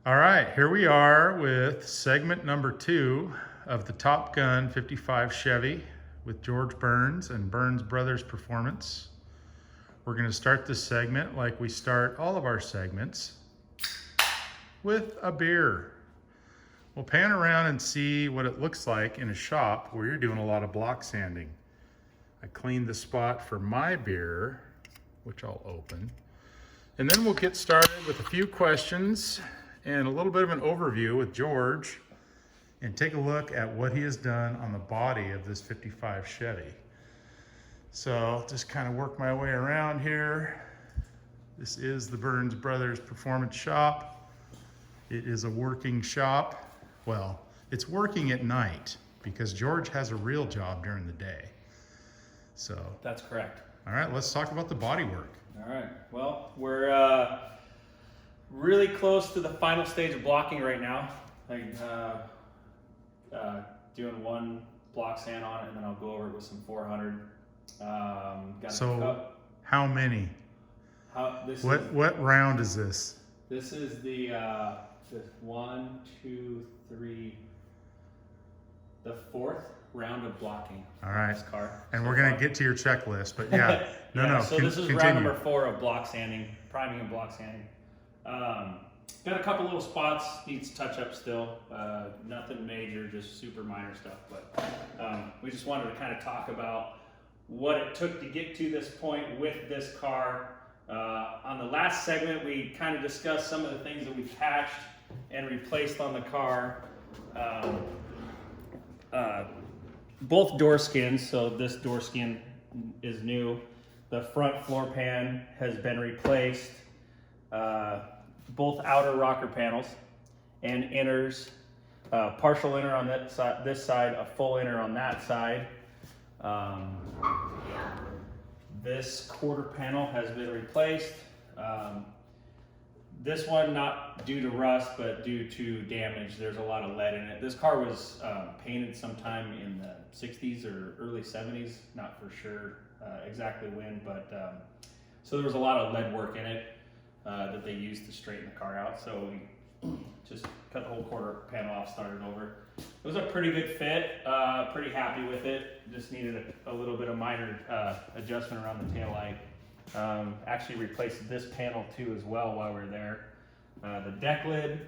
All right, here we are with segment number 2 of the Top Gun 55 Chevy with George Burns and Burns Brothers Performance. We're going to start this segment like we start all of our segments with a beer. We'll pan around and see what it looks like in a shop where you're doing a lot of block sanding. I cleaned the spot for my beer, which I'll open. And then we'll get started with a few questions and a little bit of an overview with George and take a look at what he has done on the body of this 55 Chevy. So I'll just kind of work my way around here. This is the Burns Brothers Performance Shop. It is a working shop. Well, it's working at night because George has a real job during the day. So that's correct. All right, let's talk about the bodywork. All right, well, we're really close to the final stage of blocking right now. Doing one block sand on it, and then I'll go over it with some 400. So how many? What round is this? This is the 1, 2, 3, the 4th round of blocking. All right. This car. And so we're going to get to your checklist, but yeah. So this is round number 4 of block sanding, priming and block sanding. Got a couple little spots, needs touch up still. Nothing major, just super minor stuff. But we just wanted to kind of talk about what it took to get to this point with this car. On the last segment, we kind of discussed some of the things that we patched and replaced on the car. Both door skins, so this door skin is new. The front floor pan has been replaced. Both outer rocker panels and inners. Partial inner on this side, a full inner on that side. This quarter panel has been replaced. This one not due to rust, but due to damage. There's a lot of lead in it. This car was painted sometime in the 60s or early 70s, not for sure exactly when, but so there was a lot of lead work in it that they used to straighten the car out. So we just cut the whole quarter panel off, started over. It was a pretty good fit, pretty happy with it. Just needed a little bit of minor adjustment around the taillight. Actually replaced this panel too as well while we were there. The deck lid,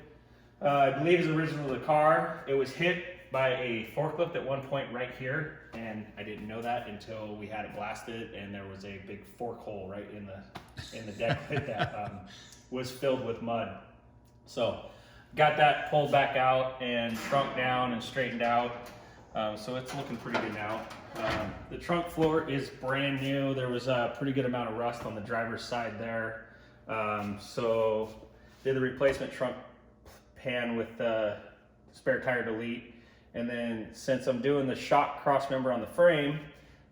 I believe is original to the car. It was hit by a forklift at one point right here, and I didn't know that until we had it blasted, and there was a big fork hole right in the deck lid that was filled with mud. So got that pulled back out and shrunk down and straightened out. So it's looking pretty good now. The trunk floor is brand new. There was a pretty good amount of rust on the driver's side there. So did the replacement trunk pan with the spare tire delete. And then since I'm doing the shock cross member on the frame,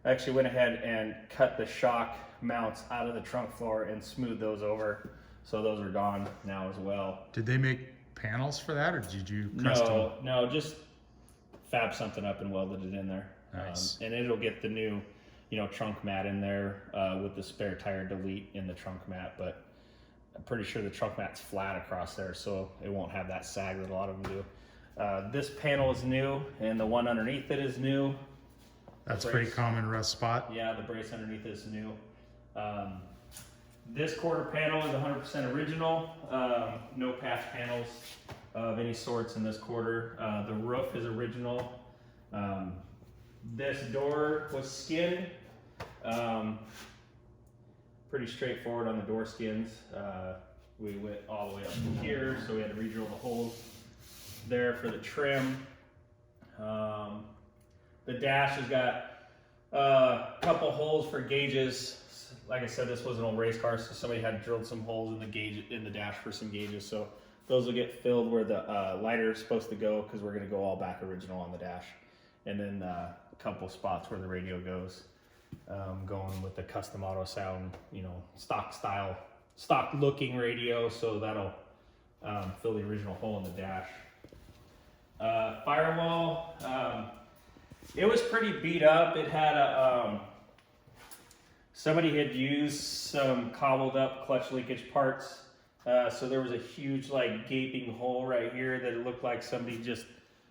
I actually went ahead and cut the shock mounts out of the trunk floor and smoothed those over. So those are gone now as well. Did they make panels for that, or did you custom? No, just fab something up and welded it in there. Nice. And it'll get the new, trunk mat in there with the spare tire delete in the trunk mat. But I'm pretty sure the trunk mat's flat across there, so it won't have that sag that a lot of them do. This panel is new, and the one underneath it is new. That's pretty common rust spot. Yeah, the brace underneath is new. This quarter panel is 100% original. No patch panels of any sorts in this quarter. The roof is original. This door was skinned. Pretty straightforward on the door skins. We went all the way up to here, so we had to re-drill the holes there for the trim. The dash has got a couple holes for gauges. Like I said, this was an old race car, so somebody had drilled some holes in the dash for some gauges. So those will get filled where the lighter is supposed to go, because we're going to go all back original on the dash. And then a couple spots where the radio goes, going with the custom auto sound, stock looking radio. So that'll fill the original hole in the dash. Firewall, it was pretty beat up. It had a somebody had used some cobbled up clutch linkage parts So there was a huge like gaping hole right here that it looked like somebody just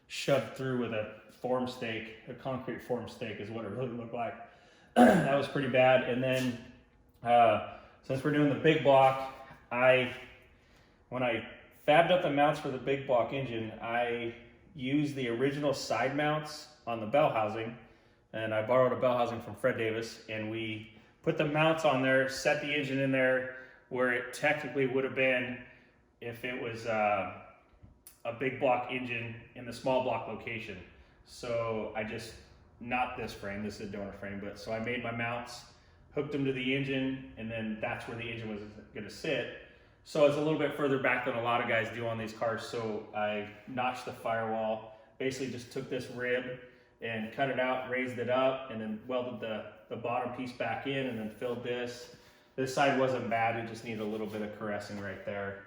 shoved through with a form stake, a concrete form stake is what it really looked like. That was pretty bad. And then since we're doing the big block, when I fabbed up the mounts for the big block engine, I used the original side mounts on the bell housing, and I borrowed a bell housing from Fred Davis, and we put the mounts on there, set the engine in there where it technically would have been if it was a big block engine in the small block location. So I just, not this frame, this is a donor frame, but so I made my mounts, hooked them to the engine, and then that's where the engine was gonna sit. So it's a little bit further back than a lot of guys do on these cars. So I notched the firewall, basically just took this rib and cut it out, raised it up, and then welded the bottom piece back in, and then filled this. This side wasn't bad, it just needed a little bit of caressing right there.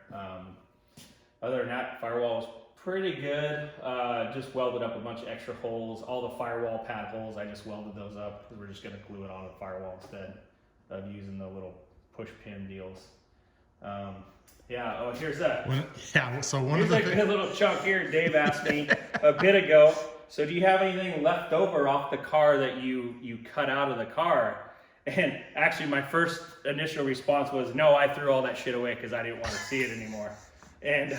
Other than that, firewall was pretty good. Just welded up a bunch of extra holes. All the firewall pad holes, I just welded those up. We're just gonna glue it on the firewall instead of using the little push pin deals. Yeah, oh, here's that. So one Here's of the like a little chunk here. Dave asked me a bit ago, so do you have anything left over off the car that you cut out of the car? And actually my first initial response was, no, I threw all that shit away because I didn't want to see it anymore. And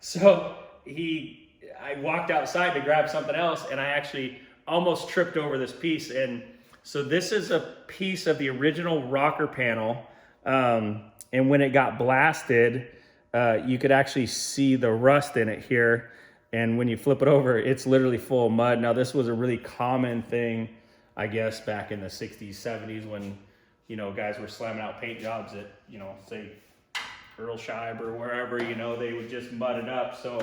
so I walked outside to grab something else, and I actually almost tripped over this piece. And so this is a piece of the original rocker panel. And when it got blasted, you could actually see the rust in it here. And when you flip it over, it's literally full of mud. Now, this was a really common thing, I guess, back in the 60s, 70s when, guys were slamming out paint jobs at, say, Earl Scheib or wherever, they would just mud it up. So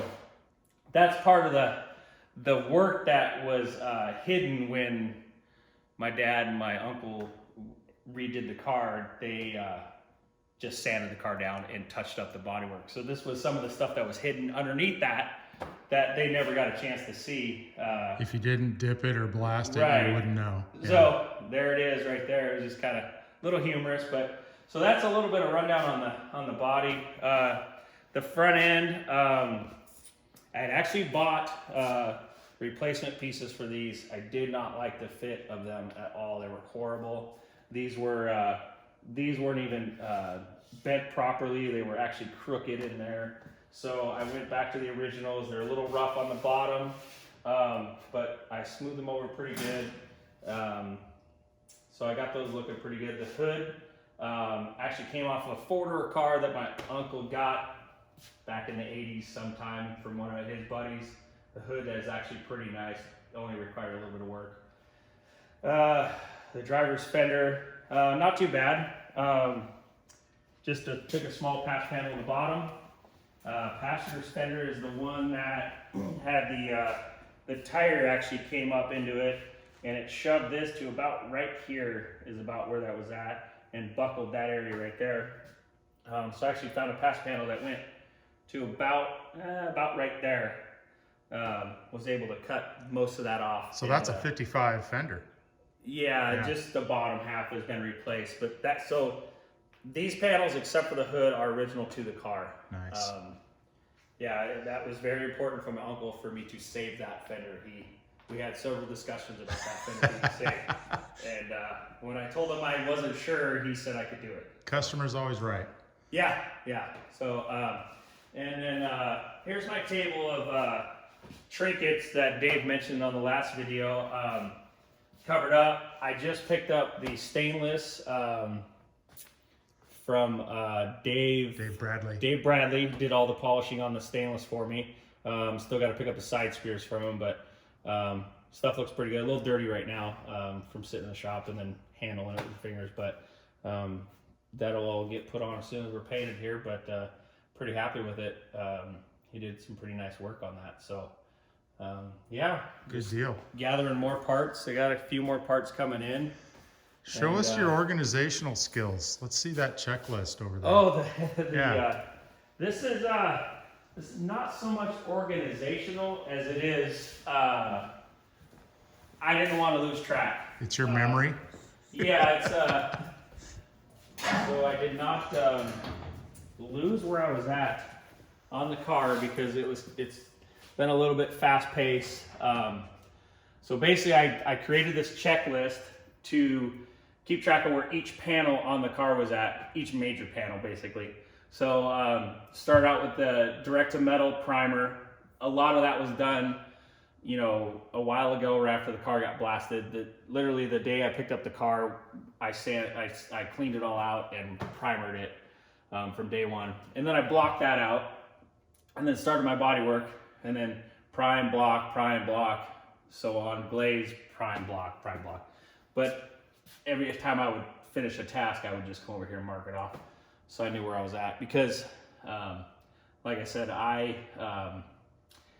that's part of the work that was hidden when my dad and my uncle redid the car. They just sanded the car down and touched up the bodywork. So this was some of the stuff that was hidden underneath that they never got a chance to see. If you didn't dip it or blast it, right. You wouldn't know. Yeah. So there it is right there. It was just kind of a little humorous, but so that's a little bit of rundown on the body. The front end, I had actually bought replacement pieces for these. I did not like the fit of them at all. They were horrible. These weren't even bent properly. They were actually crooked in there. So I went back to the originals. They're a little rough on the bottom, but I smoothed them over pretty good. So I got those looking pretty good. The hood actually came off of a four-door car that my uncle got back in the 80s sometime from one of his buddies. The hood is actually pretty nice. It only required a little bit of work. The driver's fender, not too bad. Just took a small patch panel on the bottom. Passenger's fender is the one that had the tire actually came up into it, and it shoved this to about right here is about where that was at, and buckled that area right there. So I actually found a patch panel that went to about right there. Was able to cut most of that off. So that's a 55 fender. Yeah, just the bottom half has been replaced, but so these panels, except for the hood, are original to the car. Nice. Yeah, that was very important for my uncle for me to save that fender. We had several discussions about that fender being saved, and when I told him I wasn't sure, he said I could do it. Customer's always right. Yeah. So, and then here's my table of trinkets that Dave mentioned on the last video. Covered up. I just picked up the stainless from Dave Bradley. Dave Bradley did all the polishing on the stainless for me. Still got to pick up the side spears from him, but stuff looks pretty good. A little dirty right now from sitting in the shop and then handling it with fingers, but that'll all get put on as soon as we're painted here. But pretty happy with it. He did some pretty nice work on that. So. Yeah, good deal. Gathering more parts. I got a few more parts coming in. Show us your organizational skills. Let's see that checklist over there. Oh, yeah. This is not so much organizational as it is. I didn't want to lose track. It's your memory. Yeah, it's so I did not lose where I was at on the car because it's been a little bit fast paced. So basically I created this checklist to keep track of where each panel on the car was at, each major panel basically. So start out with the direct-to-metal primer. A lot of that was done, you know, a while ago or after the car got blasted. Literally the day I picked up the car, I cleaned it all out and primered it from day one. And then I blocked that out and then started my body work and then prime, block, so on, glaze, prime, block. But every time I would finish a task, I would just come over here and mark it off. So I knew where I was at because, like I said, it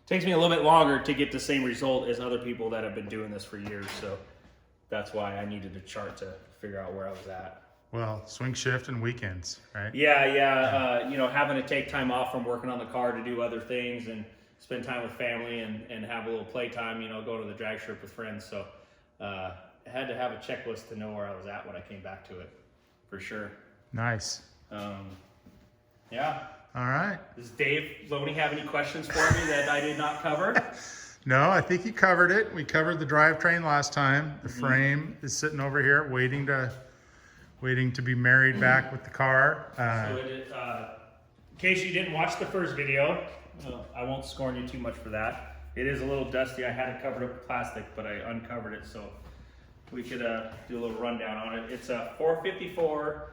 takes me a little bit longer to get the same result as other people that have been doing this for years. So that's why I needed a chart to figure out where I was at. Well, swing shift and weekends, right? Yeah. You know, having to take time off from working on the car to do other things and spend time with family and have a little playtime, you know, go to the drag strip with friends. So I had to have a checklist to know where I was at when I came back to it, for sure. Nice. Yeah. All right. Does Dave Loney have any questions for me that I did not cover? No, I think you covered it. We covered the drivetrain last time. The frame is sitting over here waiting to be married back with the car. In case you didn't watch the first video, I won't scorn you too much for that. It is a little dusty. I had it covered up with plastic, but I uncovered it so we could do a little rundown on it. It's a 454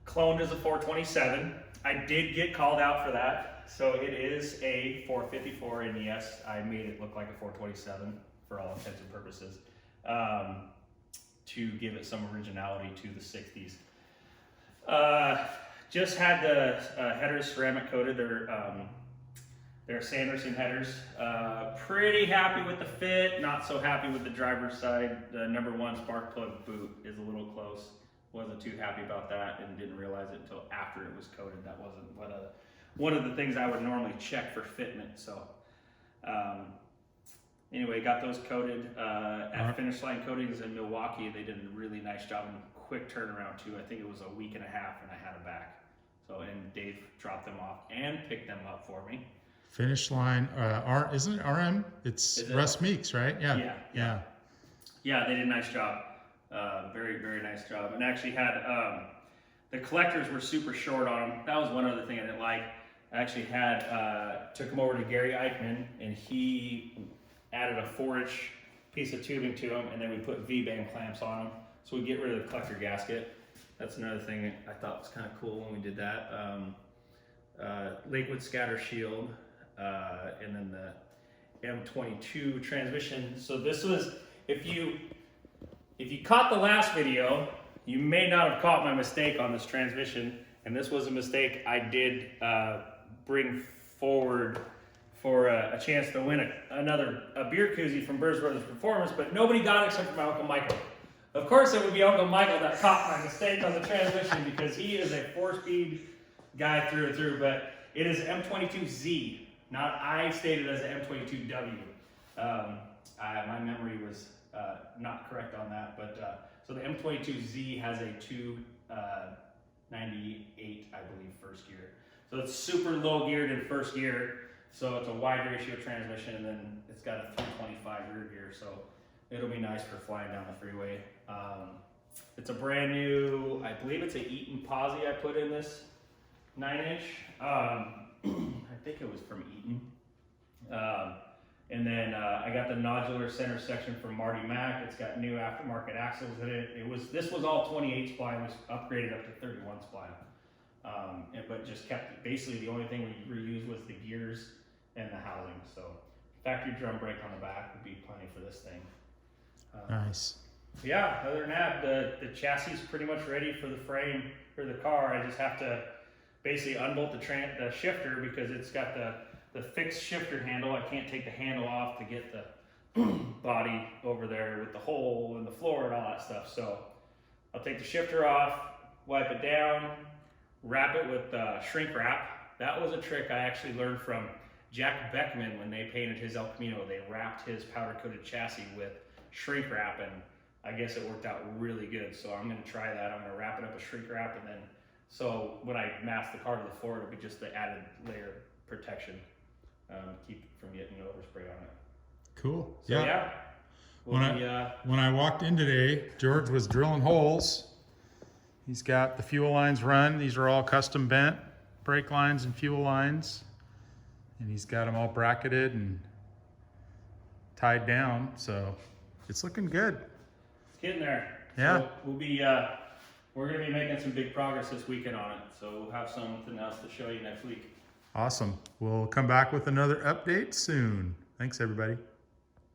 cloned as a 427. I did get called out for that. So it is a 454, and yes, I made it look like a 427 for all intents and purposes, to give it some originality to the 60s. Just had the headers ceramic coated. They're Sanderson headers. Pretty happy with the fit, not so happy with the driver's side. The number 1 spark plug boot is a little close. Wasn't too happy about that and didn't realize it until after it was coated. That wasn't one of the things I would normally check for fitment. So anyway, got those coated at Finish Line Coatings in Milwaukee. They did a really nice job and quick turnaround too. I think it was a week and a half and I had them back. So, and Dave dropped them off and picked them up for me. Finish Line, isn't it RM? It's Russ Meeks, right? Yeah. Yeah, they did a nice job. Very, very nice job. And actually had, the collectors were super short on them. That was one other thing I didn't like. I actually took them over to Gary Eichmann and he added a 4-inch piece of tubing to them and then we put V-band clamps on them. So we get rid of the collector gasket. That's another thing I thought was kind of cool when we did that. Liquid scatter shield, and then the M22 transmission. So this was, if you caught the last video, you may not have caught my mistake on this transmission, and this was a mistake I did bring forward for a chance to win a beer koozie from Burns Brothers Performance, but nobody got it except for my Uncle Michael. Of course it would be Uncle Michael that caught my mistake on the transmission because he is a 4-speed guy through and through, but it is M22Z, not I stated as an M22W. My memory was not correct on that, but so the M22Z has a 298, I believe, first gear. So it's super low geared in first gear, so it's a wide ratio transmission, and then it's got a 325 rear gear, so it'll be nice for flying down the freeway. It's a brand new, I believe it's a Eaton Posi I put in this 9-inch. I think it was from Eaton. And then I got the nodular center section from Marty Mack. It's got new aftermarket axles in it. This was all 28 spline, was upgraded up to 31 spline. But just kept, basically the only thing we reused was the gears and the housing. So factory drum brake on the back would be plenty for this thing. Nice. Yeah, other than that, the chassis is pretty much ready for the frame for the car. I just have to basically unbolt the shifter because it's got the fixed shifter handle. I can't take the handle off to get the body over there with the hole in the floor and all that stuff. So I'll take the shifter off, wipe it down, wrap it with shrink wrap. That was a trick I actually learned from Jack Beckman when they painted his El Camino. They wrapped his powder coated chassis with shrink wrap, and I guess it worked out really good. So I'm going to try that. I'm going to wrap it up with shrink wrap and then So when I mask the car to the floor, it'll be just the added layer of protection, keep it from getting overspray on it. Cool. So yeah. We'll When I walked in today, George was drilling holes. He's got the fuel lines run. These are all custom bent brake lines and fuel lines. And he's got them all bracketed and tied down. So it's looking good. It's getting there. Yeah. So we'll be, we're going to be making some big progress this weekend on it. So we'll have something else to show you next week. Awesome. We'll come back with another update soon. Thanks, everybody.